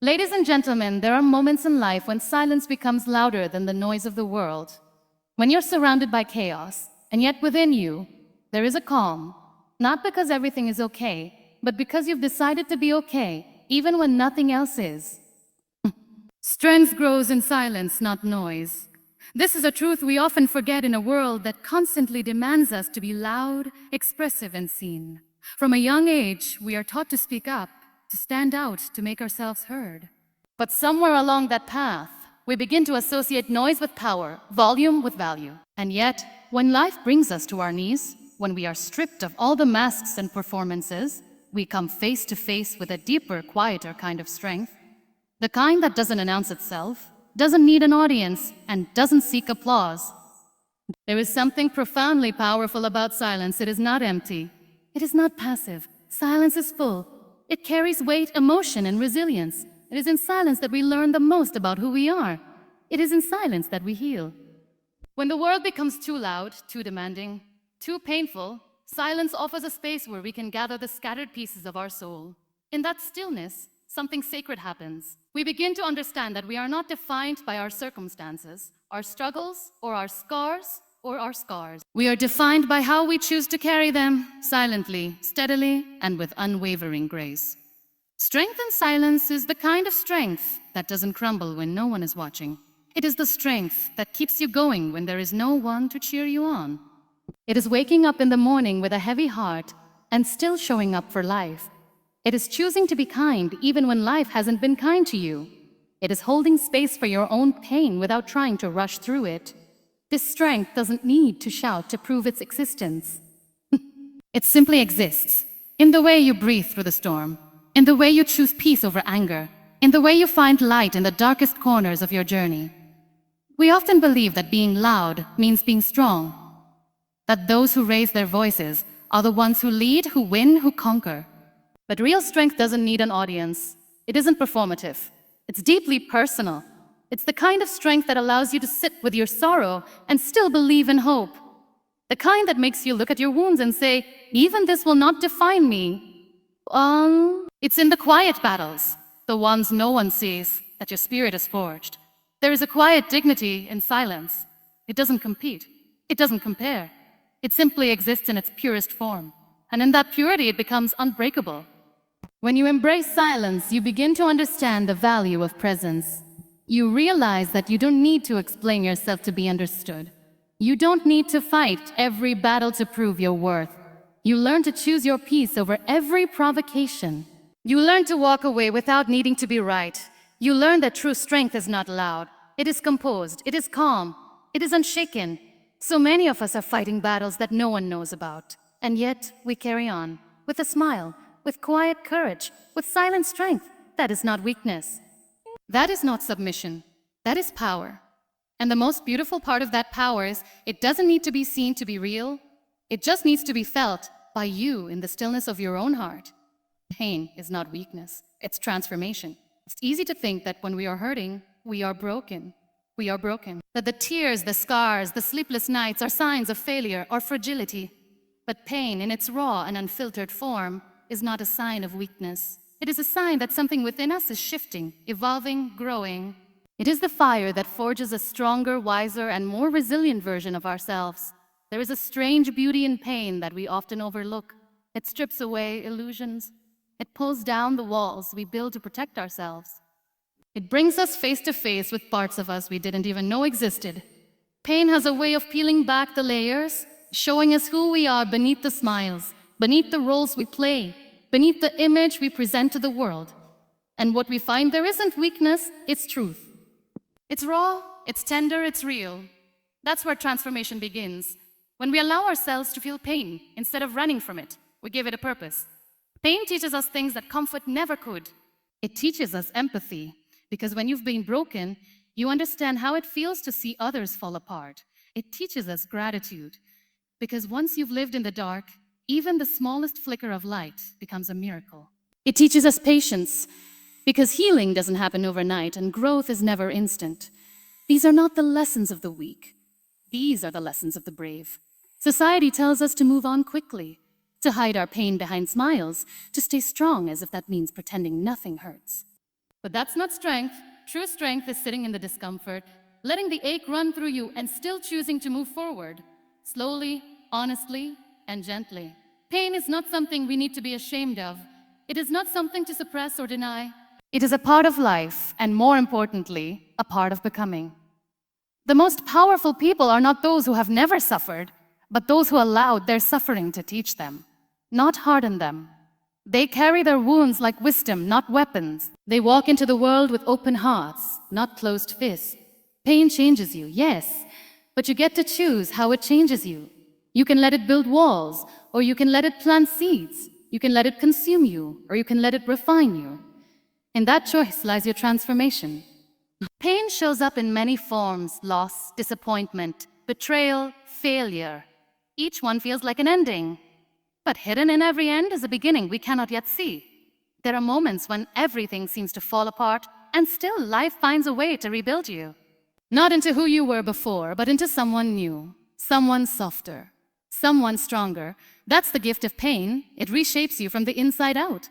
Ladies and gentlemen, there are moments in life when silence becomes louder than the noise of the world. When you're surrounded by chaos, and yet within you, there is a calm. Not because everything is okay, but because you've decided to be okay, even when nothing else is. Strength grows in silence, not noise. This is a truth we often forget in a world that constantly demands us to be loud, expressive, and seen. From a young age, we are taught to speak up, to stand out, to make ourselves heard. But somewhere along that path, we begin to associate noise with power, volume with value. And yet, when life brings us to our knees, when we are stripped of all the masks and performances, we come face to face with a deeper, quieter kind of strength. The kind that doesn't announce itself, doesn't need an audience, and doesn't seek applause. There is something profoundly powerful about silence. It is not empty. It is not passive. Silence is full. It carries weight, emotion, and resilience. It is in silence that we learn the most about who we are. It is in silence that we heal. When the world becomes too loud, too demanding, too painful, silence offers a space where we can gather the scattered pieces of our soul. In that stillness, something sacred happens. We begin to understand that we are not defined by our circumstances, our struggles, or our scars, or our scars. We are defined by how we choose to carry them, silently, steadily, and with unwavering grace. Strength in silence is the kind of strength that doesn't crumble when no one is watching. It is the strength that keeps you going when there is no one to cheer you on. It is waking up in the morning with a heavy heart and still showing up for life. It is choosing to be kind even when life hasn't been kind to you. It is holding space for your own pain without trying to rush through it. This strength doesn't need to shout to prove its existence. It simply exists, in the way you breathe through the storm, in the way you choose peace over anger, in the way you find light in the darkest corners of your journey. We often believe that being loud means being strong, that those who raise their voices are the ones who lead, who win, who conquer. But real strength doesn't need an audience. It isn't performative. It's deeply personal. It's the kind of strength that allows you to sit with your sorrow and still believe in hope. The kind that makes you look at your wounds and say, even this will not define me. It's in the quiet battles, the ones no one sees, that your spirit is forged. There is a quiet dignity in silence. It doesn't compete. It doesn't compare. It simply exists in its purest form. And in that purity, it becomes unbreakable. When you embrace silence, you begin to understand the value of presence. You realize that you don't need to explain yourself to be understood. You don't need to fight every battle to prove your worth. You learn to choose your peace over every provocation. You learn to walk away without needing to be right. You learn that true strength is not loud. It is composed. It is calm. It is unshaken. So many of us are fighting battles that no one knows about. And yet, we carry on, with a smile, with quiet courage, with silent strength. That is not weakness. That is not submission. That is power. And the most beautiful part of that power is it doesn't need to be seen to be real. It just needs to be felt by you in the stillness of your own heart. Pain is not weakness. It's transformation. It's easy to think that when we are hurting, we are broken. We are broken. That the tears, the scars, the sleepless nights are signs of failure or fragility. But pain in its raw and unfiltered form is not a sign of weakness. It is a sign that something within us is shifting, evolving, growing. It is the fire that forges a stronger, wiser, and more resilient version of ourselves. There is a strange beauty in pain that we often overlook. It strips away illusions. It pulls down the walls we build to protect ourselves. It brings us face to face with parts of us we didn't even know existed. Pain has a way of peeling back the layers, showing us who we are beneath the smiles, beneath the roles we play, beneath the image we present to the world. And what we find there isn't weakness, it's truth. It's raw, it's tender, it's real. That's where transformation begins. When we allow ourselves to feel pain instead of running from it, we give it a purpose. Pain teaches us things that comfort never could. It teaches us empathy, because when you've been broken, you understand how it feels to see others fall apart. It teaches us gratitude, because once you've lived in the dark, even the smallest flicker of light becomes a miracle. It teaches us patience, because healing doesn't happen overnight and growth is never instant. These are not the lessons of the weak. These are the lessons of the brave. Society tells us to move on quickly, to hide our pain behind smiles, to stay strong as if that means pretending nothing hurts. But that's not strength. True strength is sitting in the discomfort, letting the ache run through you and still choosing to move forward. Slowly, honestly, and gently. Pain is not something we need to be ashamed of. It is not something to suppress or deny. It is a part of life, and more importantly, a part of becoming. The most powerful people are not those who have never suffered, but those who allowed their suffering to teach them, not harden them. They carry their wounds like wisdom, not weapons. They walk into the world with open hearts, not closed fists. Pain changes you, yes, but you get to choose how it changes you. You can let it build walls, or you can let it plant seeds. You can let it consume you, or you can let it refine you. In that choice lies your transformation. Pain shows up in many forms: loss, disappointment, betrayal, failure. Each one feels like an ending. But hidden in every end is a beginning we cannot yet see. There are moments when everything seems to fall apart, and still life finds a way to rebuild you. Not into who you were before, but into someone new, someone softer, someone stronger. That's the gift of pain. It reshapes you from the inside out.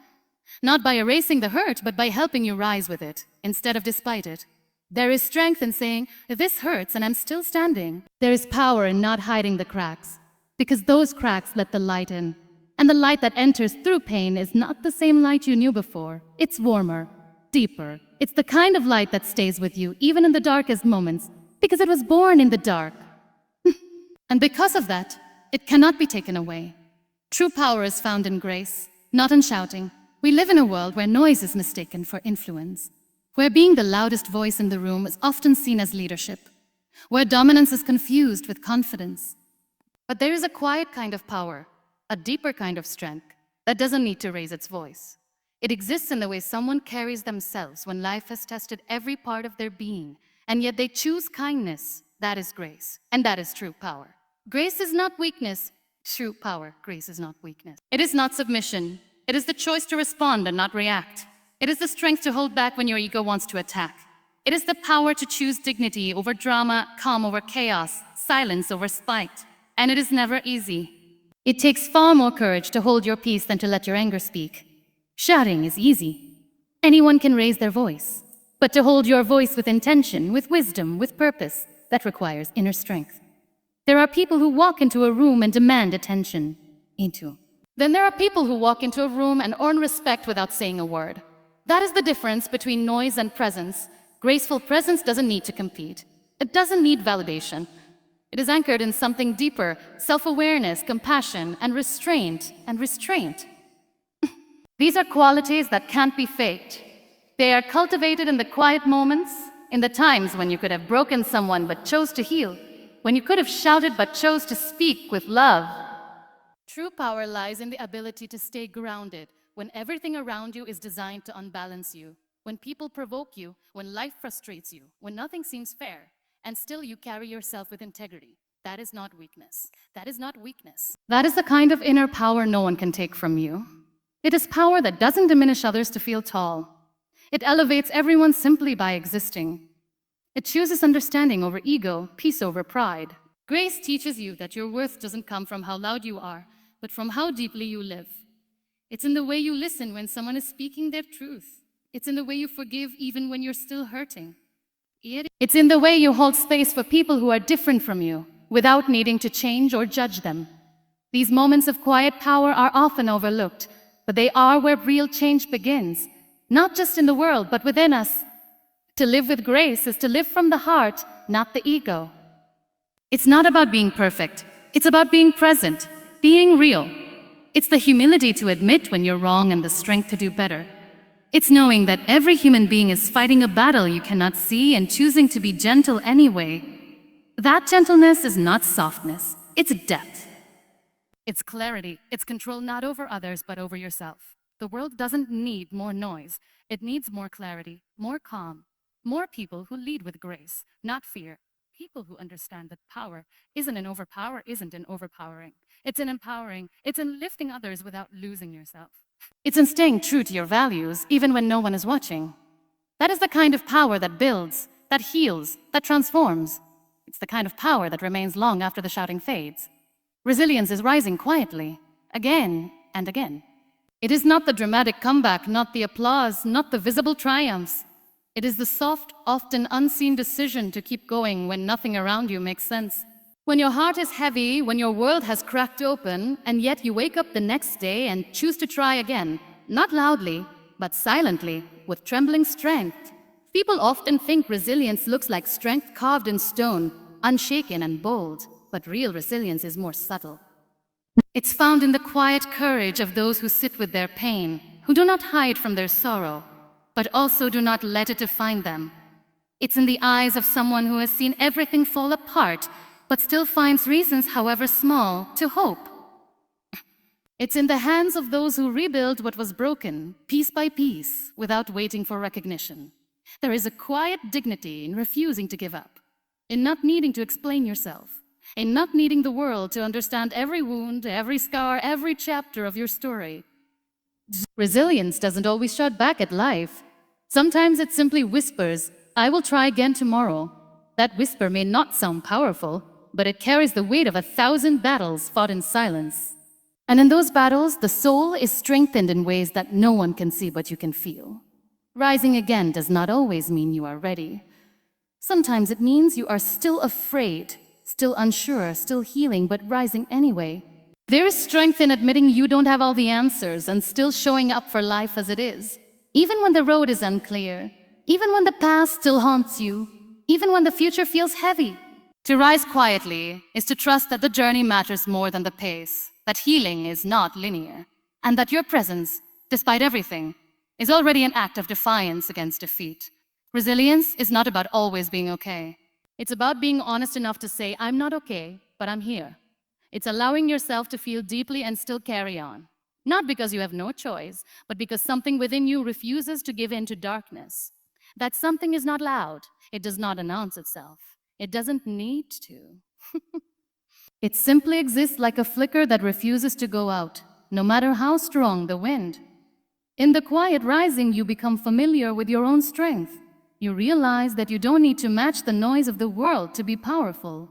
Not by erasing the hurt, but by helping you rise with it, instead of despite it. There is strength in saying, "This hurts and I'm still standing." There is power in not hiding the cracks, because those cracks let the light in. And the light that enters through pain is not the same light you knew before. It's warmer, deeper. It's the kind of light that stays with you, even in the darkest moments, because it was born in the dark. And because of that, it cannot be taken away. True power is found in grace, not in shouting. We live in a world where noise is mistaken for influence, where being the loudest voice in the room is often seen as leadership, where dominance is confused with confidence. But there is a quiet kind of power, a deeper kind of strength, that doesn't need to raise its voice. It exists in the way someone carries themselves when life has tested every part of their being, and yet they choose kindness. That is grace, and that is true power. Grace is not weakness. True power, grace is not weakness. It is not submission. It is the choice to respond and not react. It is the strength to hold back when your ego wants to attack. It is the power to choose dignity over drama, calm over chaos, silence over spite. And it is never easy. It takes far more courage to hold your peace than to let your anger speak. Shouting is easy. Anyone can raise their voice. But to hold your voice with intention, with wisdom, with purpose, that requires inner strength. There are people who walk into a room and demand attention. Then there are people who walk into a room and earn respect without saying a word. That is the difference between noise and presence. Graceful presence doesn't need to compete. It doesn't need validation. It is anchored in something deeper: self-awareness, compassion, and restraint. These are qualities that can't be faked. They are cultivated in the quiet moments, in the times when you could have broken someone but chose to heal, when you could have shouted but chose to speak with love. True power lies in the ability to stay grounded when everything around you is designed to unbalance you, when people provoke you, when life frustrates you, when nothing seems fair, and still you carry yourself with integrity. That is not weakness. That is not weakness. That is the kind of inner power no one can take from you. It is power that doesn't diminish others to feel tall. It elevates everyone simply by existing. It chooses understanding over ego, peace over pride. Grace teaches you that your worth doesn't come from how loud you are, but from how deeply you live. It's in the way you listen when someone is speaking their truth. It's in the way you forgive even when you're still hurting. It's in the way you hold space for people who are different from you, without needing to change or judge them. These moments of quiet power are often overlooked, but they are where real change begins, not just in the world, but within us. To live with grace is to live from the heart, not the ego. It's not about being perfect. It's about being present, being real. It's the humility to admit when you're wrong and the strength to do better. It's knowing that every human being is fighting a battle you cannot see and choosing to be gentle anyway. That gentleness is not softness, it's depth. It's clarity, it's control not over others but over yourself. The world doesn't need more noise, it needs more clarity, more calm, more people who lead with grace, not fear. People who understand that power isn't in overpowering. It's in empowering, it's in lifting others without losing yourself. It's in staying true to your values even when no one is watching. That is the kind of power that builds, that heals, that transforms. It's the kind of power that remains long after the shouting fades. Resilience is rising quietly, again and again. It is not the dramatic comeback, not the applause, not the visible triumphs. It is the soft, often unseen decision to keep going when nothing around you makes sense. When your heart is heavy, when your world has cracked open, and yet you wake up the next day and choose to try again, not loudly, but silently, with trembling strength. People often think resilience looks like strength carved in stone, unshaken and bold, but real resilience is more subtle. It's found in the quiet courage of those who sit with their pain, who do not hide from their sorrow, but also do not let it define them. It's in the eyes of someone who has seen everything fall apart, but still finds reasons, however small, to hope. It's in the hands of those who rebuild what was broken, piece by piece, without waiting for recognition. There is a quiet dignity in refusing to give up, in not needing to explain yourself, in not needing the world to understand every wound, every scar, every chapter of your story. Resilience doesn't always shout back at life. Sometimes it simply whispers, "I will try again tomorrow." That whisper may not sound powerful, but it carries the weight of 1,000 battles fought in silence. And in those battles, the soul is strengthened in ways that no one can see but you can feel. Rising again does not always mean you are ready. Sometimes it means you are still afraid, still unsure, still healing, but rising anyway. There is strength in admitting you don't have all the answers and still showing up for life as it is. Even when the road is unclear, even when the past still haunts you, even when the future feels heavy. To rise quietly is to trust that the journey matters more than the pace, that healing is not linear, and that your presence, despite everything, is already an act of defiance against defeat. Resilience is not about always being okay. It's about being honest enough to say, "I'm not okay, but I'm here." It's allowing yourself to feel deeply and still carry on. Not because you have no choice, but because something within you refuses to give in to darkness. That something is not loud. It does not announce itself. It doesn't need to. It simply exists like a flicker that refuses to go out, no matter how strong the wind. In the quiet rising, you become familiar with your own strength. You realize that you don't need to match the noise of the world to be powerful.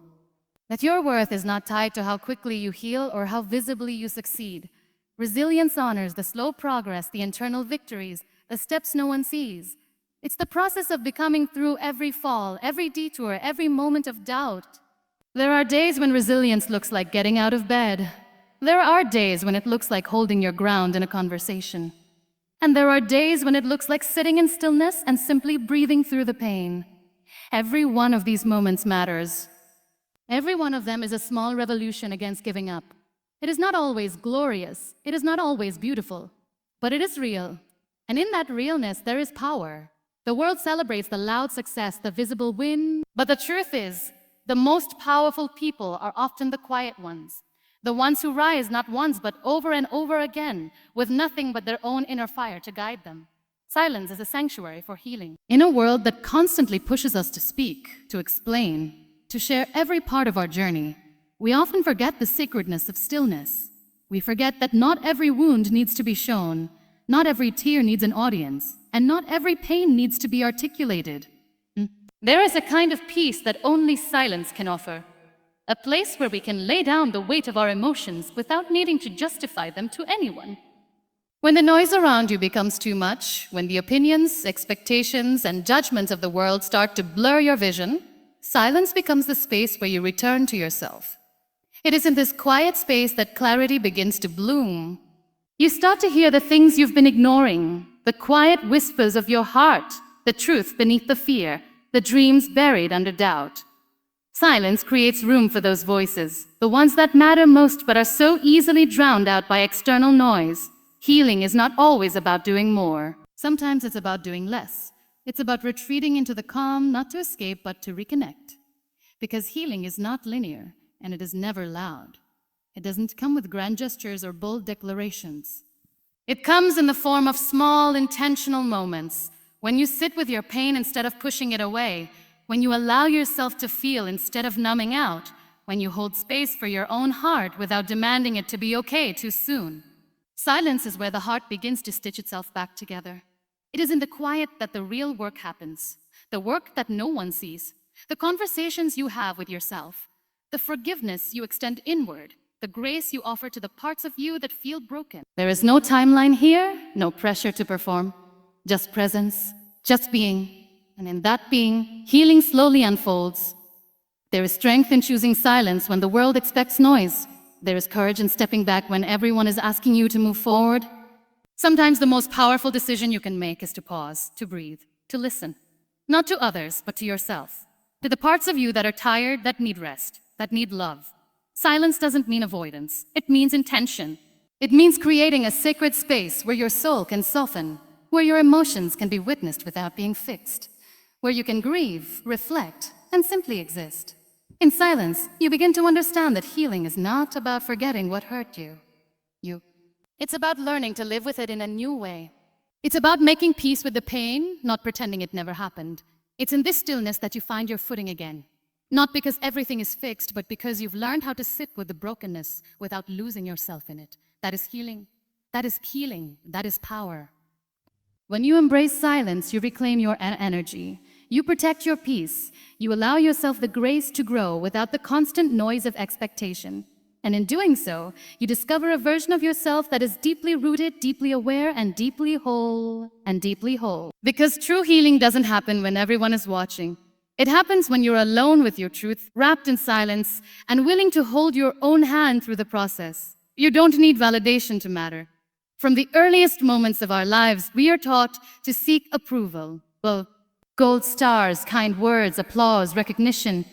That your worth is not tied to how quickly you heal or how visibly you succeed. Resilience honors the slow progress, the internal victories, the steps no one sees. It's the process of becoming through every fall, every detour, every moment of doubt. There are days when resilience looks like getting out of bed. There are days when it looks like holding your ground in a conversation. And there are days when it looks like sitting in stillness and simply breathing through the pain. Every one of these moments matters. Every one of them is a small revolution against giving up. It is not always glorious. It is not always beautiful. But it is real. And in that realness, there is power. The world celebrates the loud success, the visible win. But the truth is, the most powerful people are often the quiet ones. The ones who rise not once, but over and over again, with nothing but their own inner fire to guide them. Silence is a sanctuary for healing. In a world that constantly pushes us to speak, to explain, to share every part of our journey, we often forget the sacredness of stillness. We forget that not every wound needs to be shown, not every tear needs an audience, and not every pain needs to be articulated. There is a kind of peace that only silence can offer. A place where we can lay down the weight of our emotions without needing to justify them to anyone. When the noise around you becomes too much, when the opinions, expectations, and judgments of the world start to blur your vision, silence becomes the space where you return to yourself. It is in this quiet space that clarity begins to bloom. You start to hear the things you've been ignoring, the quiet whispers of your heart, the truth beneath the fear, the dreams buried under doubt. Silence creates room for those voices, the ones that matter most but are so easily drowned out by external noise. Healing is not always about doing more. Sometimes it's about doing less. It's about retreating into the calm, not to escape, but to reconnect. Because healing is not linear, and it is never loud. It doesn't come with grand gestures or bold declarations. It comes in the form of small, intentional moments, when you sit with your pain instead of pushing it away, when you allow yourself to feel instead of numbing out, when you hold space for your own heart without demanding it to be okay too soon. Silence is where the heart begins to stitch itself back together. It is in the quiet that the real work happens, the work that no one sees, the conversations you have with yourself, the forgiveness you extend inward, the grace you offer to the parts of you that feel broken. There is no timeline here, no pressure to perform, just presence, just being. And in that being, healing slowly unfolds. There is strength in choosing silence when the world expects noise. There is courage in stepping back when everyone is asking you to move forward. Sometimes the most powerful decision you can make is to pause, to breathe, to listen. Not to others, but to yourself. To the parts of you that are tired, that need rest, that need love. Silence doesn't mean avoidance. It means intention. It means creating a sacred space where your soul can soften, where your emotions can be witnessed without being fixed, where you can grieve, reflect, and simply exist. In silence, you begin to understand that healing is not about forgetting what hurt you. It's about learning to live with it in a new way. It's about making peace with the pain, not pretending it never happened. It's in this stillness that you find your footing again. Not because everything is fixed, but because you've learned how to sit with the brokenness without losing yourself in it. That is healing. That is healing. That is power. When you embrace silence, you reclaim your energy. You protect your peace. You allow yourself the grace to grow without the constant noise of expectation. And in doing so, you discover a version of yourself that is deeply rooted, deeply aware, and deeply whole. Because true healing doesn't happen when everyone is watching. It happens when you're alone with your truth, wrapped in silence, and willing to hold your own hand through the process. You don't need validation to matter. From the earliest moments of our lives, we are taught to seek approval. Well, gold stars, kind words, applause, recognition.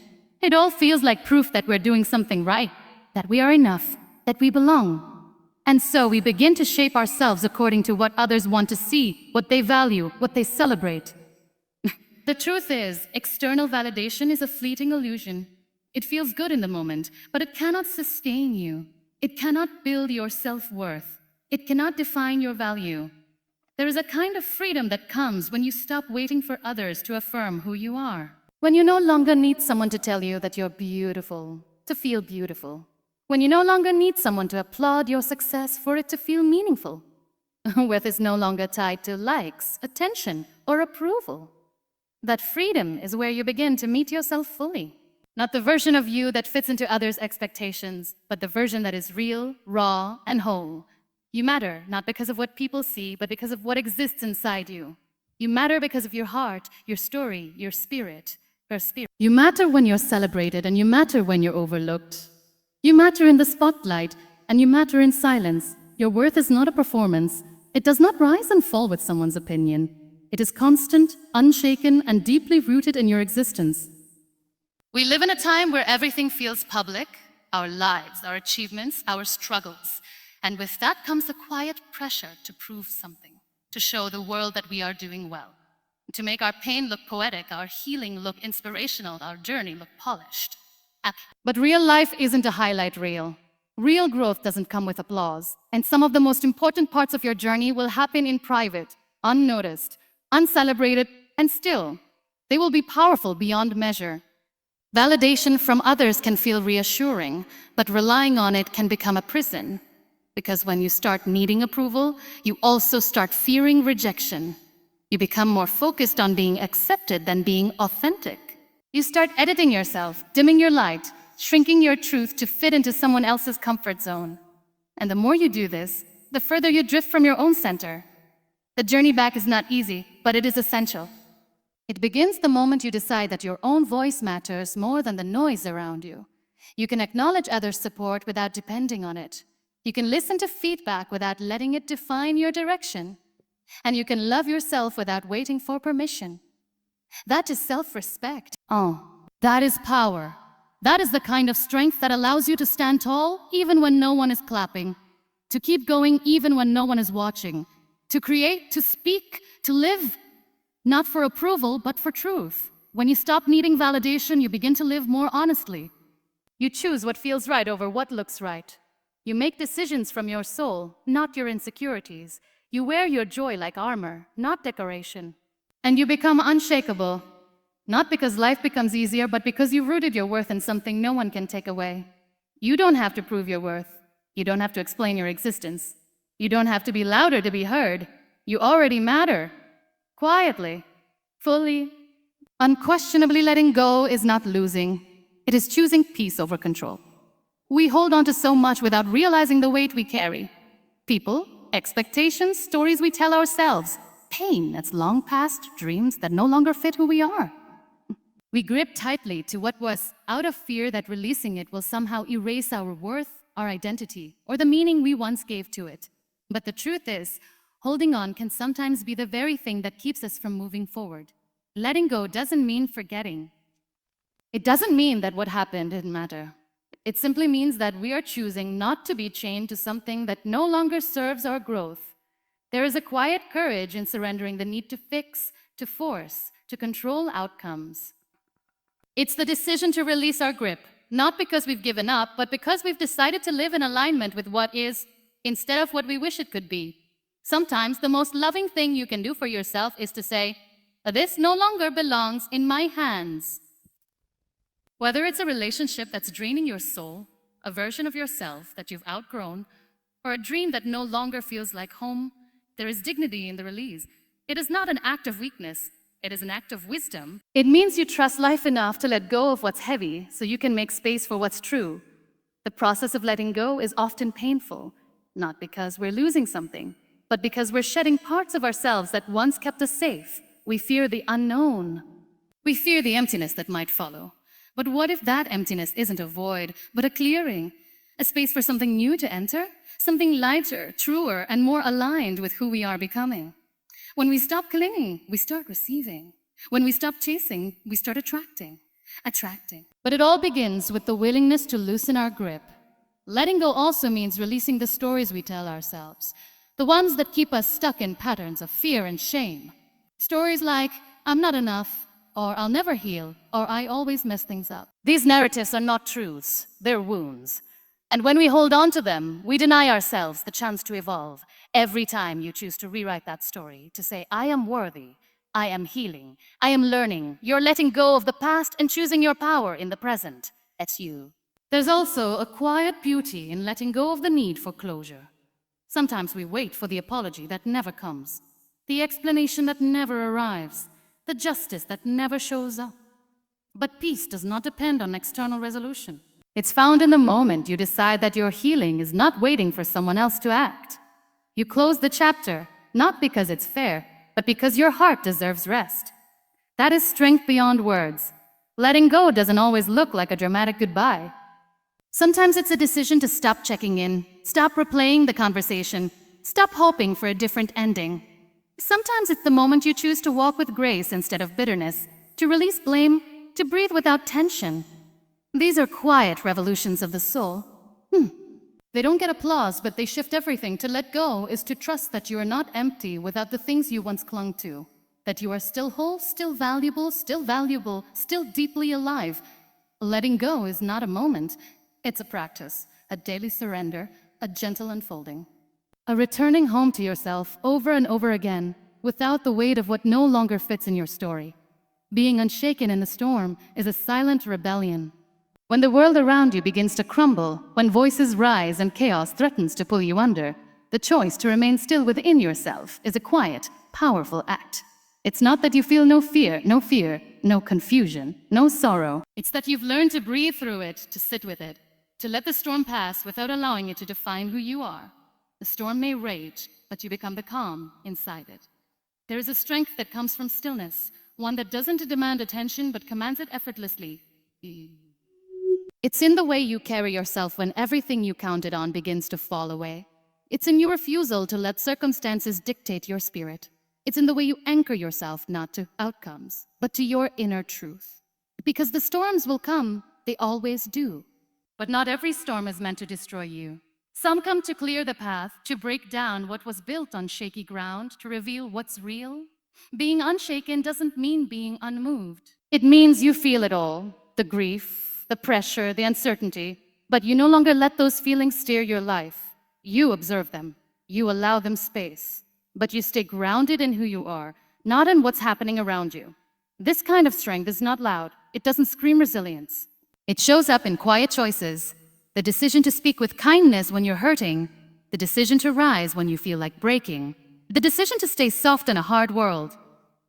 It all feels like proof that we're doing something right, that we are enough, that we belong. And so we begin to shape ourselves according to what others want to see, what they value, what they celebrate. The truth is, external validation is a fleeting illusion. It feels good in the moment, but it cannot sustain you. It cannot build your self-worth. It cannot define your value. There is a kind of freedom that comes when you stop waiting for others to affirm who you are. When you no longer need someone to tell you that you're beautiful, to feel beautiful. When you no longer need someone to applaud your success for it to feel meaningful. Worth is no longer tied to likes, attention, or approval. That freedom is where you begin to meet yourself fully. Not the version of you that fits into others' expectations, but the version that is real, raw, and whole. You matter not because of what people see, but because of what exists inside you. You matter because of your heart, your story, your spirit, her spirit. You matter when you're celebrated, and you matter when you're overlooked. You matter in the spotlight, and you matter in silence. Your worth is not a performance. It does not rise and fall with someone's opinion. It is constant, unshaken, and deeply rooted in your existence. We live in a time where everything feels public, our lives, our achievements, our struggles. And with that comes a quiet pressure to prove something, to show the world that we are doing well, to make our pain look poetic, our healing look inspirational, our journey look polished. But real life isn't a highlight reel. Real growth doesn't come with applause, and some of the most important parts of your journey will happen in private, unnoticed, uncelebrated, and still, they will be powerful beyond measure. Validation from others can feel reassuring, but relying on it can become a prison. Because when you start needing approval, you also start fearing rejection. You become more focused on being accepted than being authentic. You start editing yourself, dimming your light, shrinking your truth to fit into someone else's comfort zone. And the more you do this, the further you drift from your own center. The journey back is not easy, but it is essential. It begins the moment you decide that your own voice matters more than the noise around you. You can acknowledge others' support without depending on it. You can listen to feedback without letting it define your direction. And you can love yourself without waiting for permission. That is self-respect. That is power. That is the kind of strength that allows you to stand tall even when no one is clapping. To keep going even when no one is watching. To create, to speak, to live. Not for approval, but for truth. When you stop needing validation, you begin to live more honestly. You choose what feels right over what looks right. You make decisions from your soul, not your insecurities. You wear your joy like armor, not decoration. And you become unshakable. Not because life becomes easier, but because you rooted your worth in something no one can take away. You don't have to prove your worth. You don't have to explain your existence. You don't have to be louder to be heard. You already matter. Quietly, fully, unquestionably letting go is not losing. It is choosing peace over control. We hold on to so much without realizing the weight we carry. People, expectations, stories we tell ourselves, pain that's long past, dreams that no longer fit who we are. We grip tightly to what was, out of fear that releasing it will somehow erase our worth, our identity, or the meaning we once gave to it. But the truth is, holding on can sometimes be the very thing that keeps us from moving forward. Letting go doesn't mean forgetting. It doesn't mean that what happened didn't matter. It simply means that we are choosing not to be chained to something that no longer serves our growth. There is a quiet courage in surrendering the need to fix, to force, to control outcomes. It's the decision to release our grip, not because we've given up, but because we've decided to live in alignment with what is, instead of what we wish it could be. Sometimes the most loving thing you can do for yourself is to say, "This no longer belongs in my hands." Whether it's a relationship that's draining your soul, a version of yourself that you've outgrown, or a dream that no longer feels like home, there is dignity in the release. It is not an act of weakness. It is an act of wisdom. It means you trust life enough to let go of what's heavy so you can make space for what's true. The process of letting go is often painful, not because we're losing something, but because we're shedding parts of ourselves that once kept us safe. We fear the unknown. We fear the emptiness that might follow. But what if that emptiness isn't a void, but a clearing? A space for something new to enter? Something lighter, truer, and more aligned with who we are becoming. When we stop clinging, we start receiving. When we stop chasing, we start attracting. But it all begins with the willingness to loosen our grip. Letting go also means releasing the stories we tell ourselves, the ones that keep us stuck in patterns of fear and shame. Stories like, "I'm not enough," or "I'll never heal," or "I always mess things up." These narratives are not truths, they're wounds. And when we hold on to them, we deny ourselves the chance to evolve. Every time you choose to rewrite that story, to say, "I am worthy, I am healing, I am learning," you're letting go of the past and choosing your power in the present. That's you. There's also a quiet beauty in letting go of the need for closure. Sometimes we wait for the apology that never comes, the explanation that never arrives, the justice that never shows up. But peace does not depend on external resolution. It's found in the moment you decide that your healing is not waiting for someone else to act. You close the chapter, not because it's fair, but because your heart deserves rest. That is strength beyond words. Letting go doesn't always look like a dramatic goodbye. Sometimes it's a decision to stop checking in, stop replaying the conversation, stop hoping for a different ending. Sometimes it's the moment you choose to walk with grace instead of bitterness, to release blame, to breathe without tension. These are quiet revolutions of the soul. They don't get applause, but they shift everything. To let go is to trust that you are not empty without the things you once clung to, that you are still whole, still valuable, still deeply alive. Letting go is not a moment. It's a practice, a daily surrender, a gentle unfolding. A returning home to yourself over and over again, without the weight of what no longer fits in your story. Being unshaken in the storm is a silent rebellion. When the world around you begins to crumble, when voices rise and chaos threatens to pull you under, the choice to remain still within yourself is a quiet, powerful act. It's not that you feel no fear, no confusion, no sorrow. It's that you've learned to breathe through it, to sit with it, to let the storm pass without allowing it to define who you are. The storm may rage, but you become the calm inside it. There is a strength that comes from stillness, one that doesn't demand attention but commands it effortlessly. It's in the way you carry yourself when everything you counted on begins to fall away. It's in your refusal to let circumstances dictate your spirit. It's in the way you anchor yourself not to outcomes, but to your inner truth. Because the storms will come, they always do. But not every storm is meant to destroy you. Some come to clear the path, to break down what was built on shaky ground, to reveal what's real. Being unshaken doesn't mean being unmoved. It means you feel it all, the grief, the pressure, the uncertainty, but you no longer let those feelings steer your life. You observe them. You allow them space. But you stay grounded in who you are, not in what's happening around you. This kind of strength is not loud. It doesn't scream resilience. It shows up in quiet choices. The decision to speak with kindness when you're hurting. The decision to rise when you feel like breaking. The decision to stay soft in a hard world.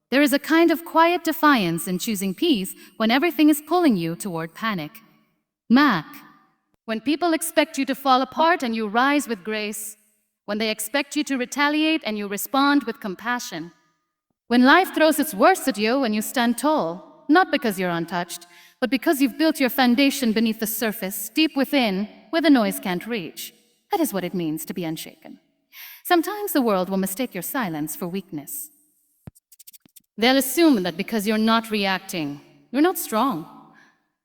There is a kind of quiet defiance in choosing peace when everything is pulling you toward panic. Mac. When people expect you to fall apart and you rise with grace. When they expect you to retaliate and you respond with compassion. When life throws its worst at you and you stand tall, not because you're untouched, but because you've built your foundation beneath the surface, deep within, where the noise can't reach. That is what it means to be unshaken. Sometimes the world will mistake your silence for weakness. They'll assume that because you're not reacting, you're not strong.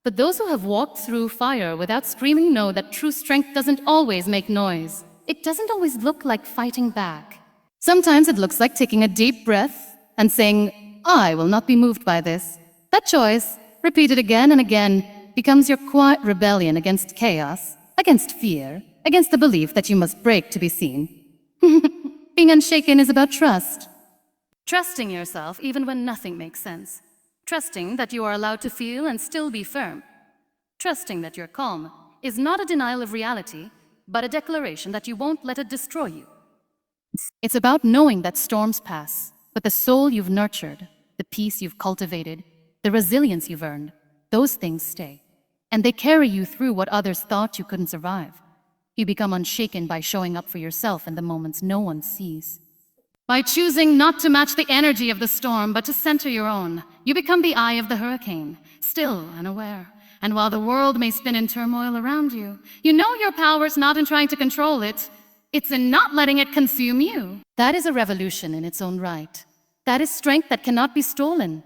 But those who have walked through fire without screaming know that true strength doesn't always make noise. It doesn't always look like fighting back. Sometimes it looks like taking a deep breath and saying, I will not be moved by this. That choice, repeated again and again, becomes your quiet rebellion against chaos, against fear, against the belief that you must break to be seen. Being unshaken is about trust. Trusting yourself even when nothing makes sense. Trusting that you are allowed to feel and still be firm. Trusting that your calm is not a denial of reality, but a declaration that you won't let it destroy you. It's about knowing that storms pass, but the soul you've nurtured, the peace you've cultivated, the resilience you've earned, those things stay. And they carry you through what others thought you couldn't survive. You become unshaken by showing up for yourself in the moments no one sees. By choosing not to match the energy of the storm, but to center your own, you become the eye of the hurricane, still and aware. And while the world may spin in turmoil around you, you know your power's not in trying to control it. It's in not letting it consume you. That is a revolution in its own right. That is strength that cannot be stolen.